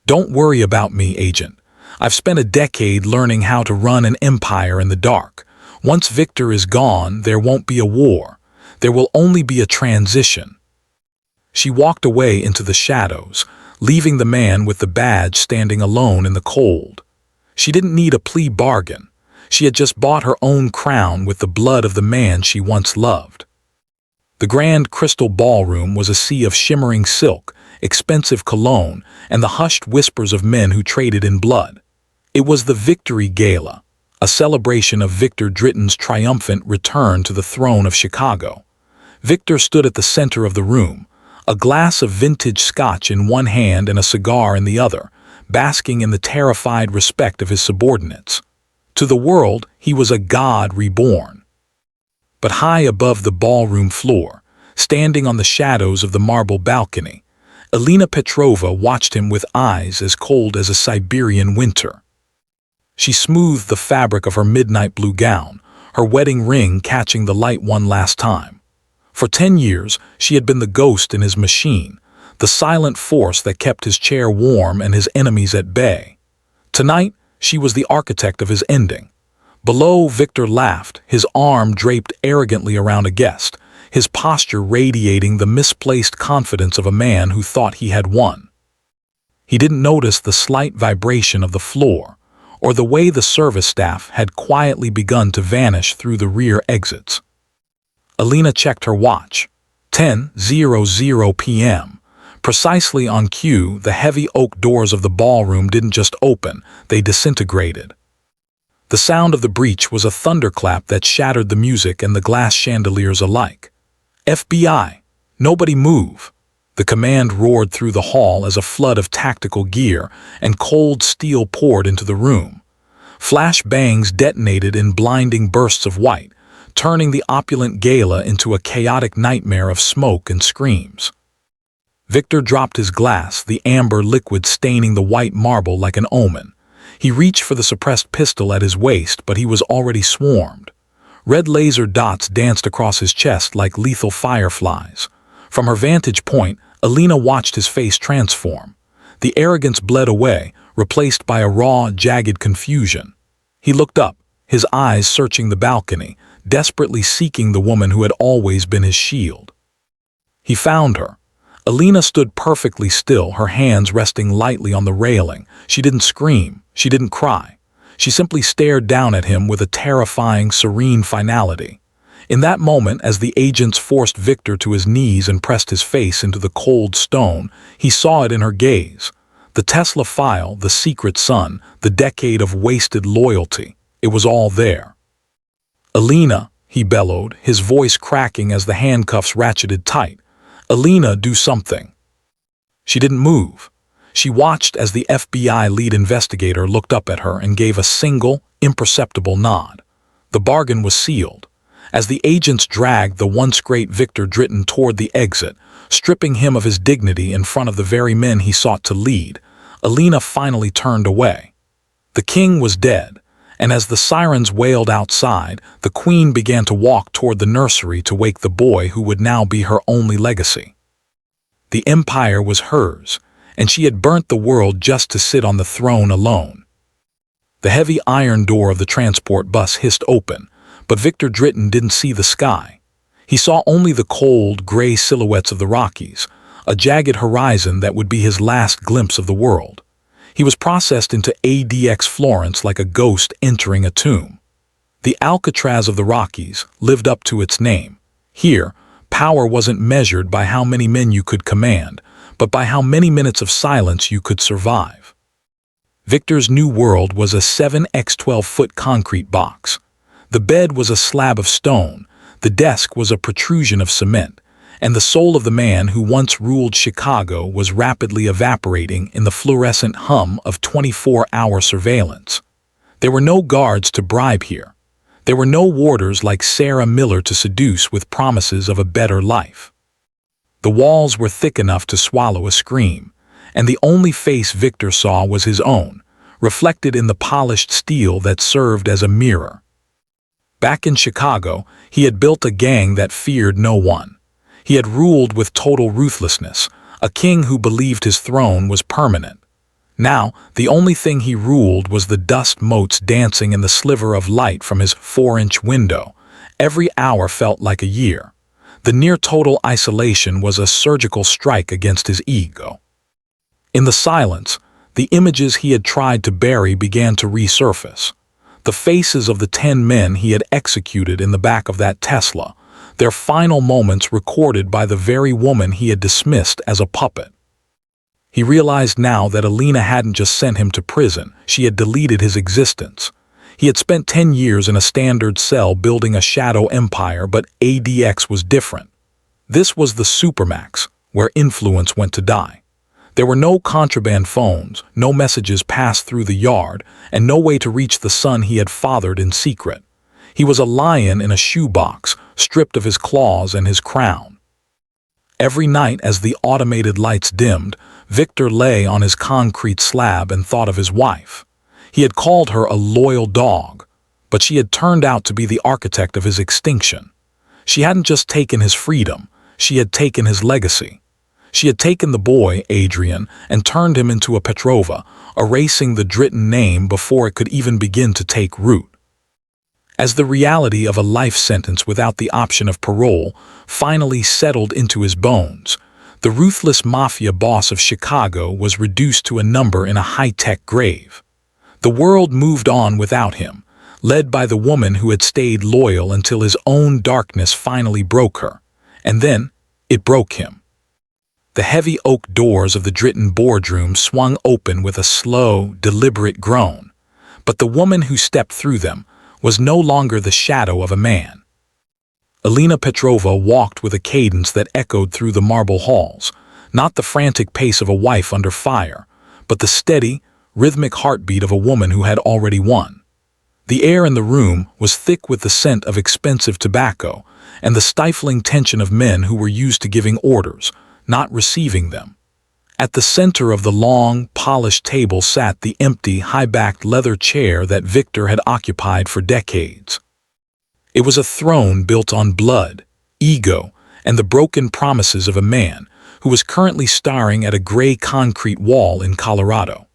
Speaker 1: "Don't worry about me, Agent. I've spent a decade learning how to run an empire in the dark. Once Viktor is gone, there won't be a war. There will only be a transition." She walked away into the shadows, leaving the man with the badge standing alone in the cold. She didn't need a plea bargain. She had just bought her own crown with the blood of the man she once loved. The grand crystal ballroom was a sea of shimmering silk, expensive cologne, and the hushed whispers of men who traded in blood. It was the Victory Gala, a celebration of Viktor Dritan's triumphant return to the throne of Chicago. Viktor stood at the center of the room, a glass of vintage scotch in one hand and a cigar in the other, basking in the terrified respect of his subordinates. To the world, he was a god reborn. But high above the ballroom floor, standing on the shadows of the marble balcony, Elena Petrova watched him with eyes as cold as a Siberian winter. She smoothed the fabric of her midnight blue gown, her wedding ring catching the light one last time. For 10 years, she had been the ghost in his machine, the silent force that kept his chair warm and his enemies at bay. Tonight, she was the architect of his ending. Below, Viktor laughed, his arm draped arrogantly around a guest, his posture radiating the misplaced confidence of a man who thought he had won. He didn't notice the slight vibration of the floor, or the way the service staff had quietly begun to vanish through the rear exits. Elena checked her watch. 10:00 p.m. Precisely on cue, the heavy oak doors of the ballroom didn't just open, they disintegrated. The sound of the breach was a thunderclap that shattered the music and the glass chandeliers alike. FBI! Nobody move! The command roared through the hall as a flood of tactical gear and cold steel poured into the room. Flash bangs detonated in blinding bursts of white, turning the opulent Gala into a chaotic nightmare of smoke and screams. Viktor dropped his glass, the amber liquid staining the white marble like an omen. He reached for the suppressed pistol at his waist, but he was already swarmed. Red laser dots danced across his chest like lethal fireflies. From her vantage point, Elena watched his face transform. The arrogance bled away, replaced by a raw, jagged confusion. He looked up, his eyes searching the balcony, desperately seeking the woman who had always been his shield. He found her. Elena stood perfectly still, her hands resting lightly on the railing. She didn't scream. She didn't cry. She simply stared down at him with a terrifying, serene finality. In that moment, as the agents forced Viktor to his knees and pressed his face into the cold stone, he saw it in her gaze. The Tesla file, the secret son, the decade of wasted loyalty. It was all there. "Elena," he bellowed, his voice cracking as the handcuffs ratcheted tight. "Elena, do something." She didn't move. She watched as the FBI lead investigator looked up at her and gave a single, imperceptible nod. The bargain was sealed. As the agents dragged the once great Viktor Dritan toward the exit, stripping him of his dignity in front of the very men he sought to lead, Elena finally turned away. The king was dead, and as the sirens wailed outside, the queen began to walk toward the nursery to wake the boy who would now be her only legacy. The empire was hers, and she had burnt the world just to sit on the throne alone. The heavy iron door of the transport bus hissed open, but Viktor Dritan didn't see the sky. He saw only the cold, gray silhouettes of the Rockies, a jagged horizon that would be his last glimpse of the world. He was processed into ADX Florence like a ghost entering a tomb. The Alcatraz of the Rockies lived up to its name. Here, power wasn't measured by how many men you could command, but by how many minutes of silence you could survive. Viktor's new world was a 7x12-foot concrete box. The bed was a slab of stone, the desk was a protrusion of cement, and the soul of the man who once ruled Chicago was rapidly evaporating in the fluorescent hum of 24-hour surveillance. There were no guards to bribe here. There were no warders like Sarah Miller to seduce with promises of a better life. The walls were thick enough to swallow a scream, and the only face Viktor saw was his own, reflected in the polished steel that served as a mirror. Back in Chicago, he had built a gang that feared no one. He had ruled with total ruthlessness, a king who believed his throne was permanent. Now, the only thing he ruled was the dust motes dancing in the sliver of light from his 4-inch window. Every hour felt like a year. The near-total isolation was a surgical strike against his ego. In the silence, the images he had tried to bury began to resurface. The faces of the 10 men he had executed in the back of that Tesla, their final moments recorded by the very woman he had dismissed as a puppet. He realized now that Elena hadn't just sent him to prison, she had deleted his existence. He had spent 10 years in a standard cell building a shadow empire, but ADX was different. This was the Supermax, where influence went to die. There were no contraband phones, no messages passed through the yard, and no way to reach the son he had fathered in secret. He was a lion in a shoebox, stripped of his claws and his crown. Every night as the automated lights dimmed, Viktor lay on his concrete slab and thought of his wife. He had called her a loyal dog, but she had turned out to be the architect of his extinction. She hadn't just taken his freedom, she had taken his legacy. She had taken the boy, Adrian, and turned him into a Petrova, erasing the Dritan name before it could even begin to take root. As the reality of a life sentence without the option of parole finally settled into his bones, the ruthless mafia boss of Chicago was reduced to a number in a high-tech grave. The world moved on without him, led by the woman who had stayed loyal until his own darkness finally broke her. And then, it broke him. The heavy oak doors of the Dritan boardroom swung open with a slow, deliberate groan, but the woman who stepped through them was no longer the shadow of a man. Elena Petrova walked with a cadence that echoed through the marble halls, not the frantic pace of a wife under fire, but the steady, rhythmic heartbeat of a woman who had already won. The air in the room was thick with the scent of expensive tobacco and the stifling tension of men who were used to giving orders, not receiving them. At the center of the long, polished table sat the empty, high-backed leather chair that Viktor had occupied for decades. It was a throne built on blood, ego, and the broken promises of a man who was currently staring at a gray concrete wall in Colorado.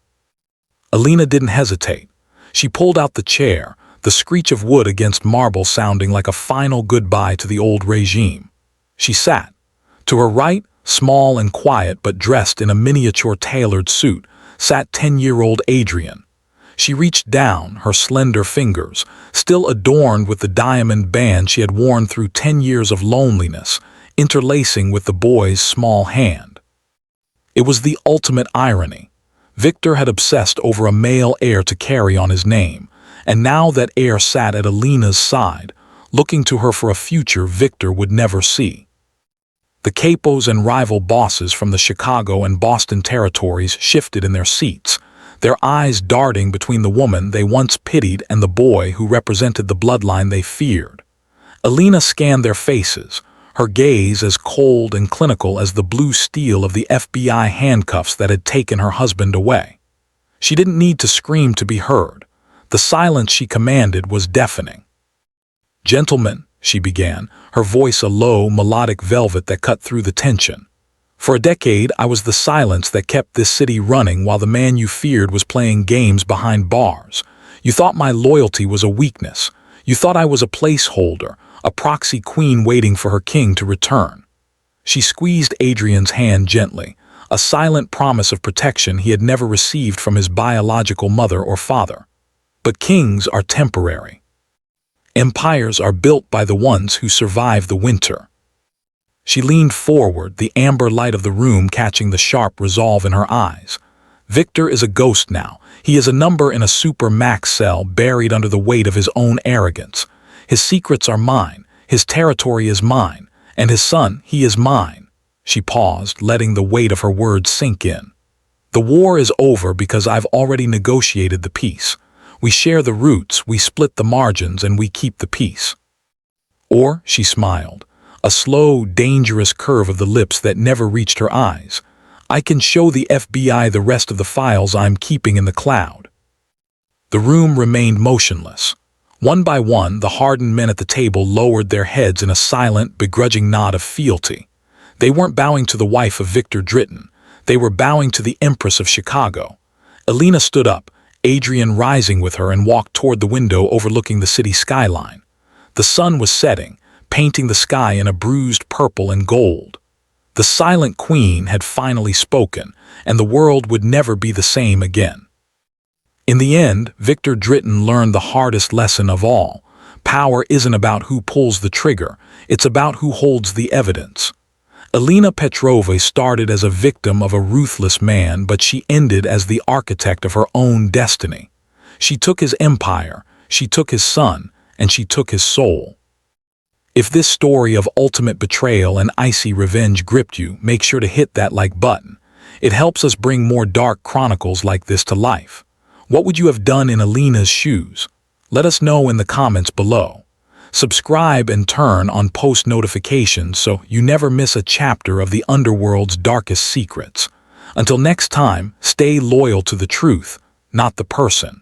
Speaker 1: Elena didn't hesitate. She pulled out the chair, the screech of wood against marble sounding like a final goodbye to the old regime. She sat. To her right, small and quiet but dressed in a miniature tailored suit, sat 10-year-old Adrian. She reached down, her slender fingers, still adorned with the diamond band she had worn through 10 years of loneliness, interlacing with the boy's small hand. It was the ultimate irony. Viktor had obsessed over a male heir to carry on his name, and now that heir sat at Elena's side, looking to her for a future Viktor would never see. The capos and rival bosses from the Chicago and Boston territories shifted in their seats, their eyes darting between the woman they once pitied and the boy who represented the bloodline they feared. Elena scanned their faces, her gaze as cold and clinical as the blue steel of the FBI handcuffs that had taken her husband away. She didn't need to scream to be heard. The silence she commanded was deafening. "Gentlemen," she began, her voice a low, melodic velvet that cut through the tension. "For a decade, I was the silence that kept this city running while the man you feared was playing games behind bars. You thought my loyalty was a weakness. You thought I was a placeholder, a proxy queen waiting for her king to return." She squeezed Adrian's hand gently, a silent promise of protection he had never received from his biological mother or father. But kings are temporary. Empires are built by the ones who survive the winter. She leaned forward, the amber light of the room catching the sharp resolve in her eyes. Viktor is a ghost now. He is a number in a Supermax cell buried under the weight of his own arrogance. His secrets are mine, his territory is mine, and his son, he is mine. She paused, letting the weight of her words sink in. The war is over because I've already negotiated the peace. We share the roots, we split the margins, and we keep the peace. Or, she smiled, a slow, dangerous curve of the lips that never reached her eyes. I can show the FBI the rest of the files I'm keeping in the cloud. The room remained motionless. One by one, the hardened men at the table lowered their heads in a silent, begrudging nod of fealty. They weren't bowing to the wife of Viktor Dritan. They were bowing to the Empress of Chicago. Elena stood up, Adrian rising with her, and walked toward the window overlooking the city skyline. The sun was setting, painting the sky in a bruised purple and gold. The silent queen had finally spoken, and the world would never be the same again. In the end, Viktor Dritan learned the hardest lesson of all. Power isn't about who pulls the trigger, it's about who holds the evidence. Elena Petrova started as a victim of a ruthless man, but she ended as the architect of her own destiny. She took his empire, she took his son, and she took his soul. If this story of ultimate betrayal and icy revenge gripped you, make sure to hit that like button. It helps us bring more dark chronicles like this to life. What would you have done in Elena's shoes? Let us know in the comments below. Subscribe and turn on post notifications so you never miss a chapter of the Underworld's darkest secrets. Until next time, stay loyal to the truth, not the person.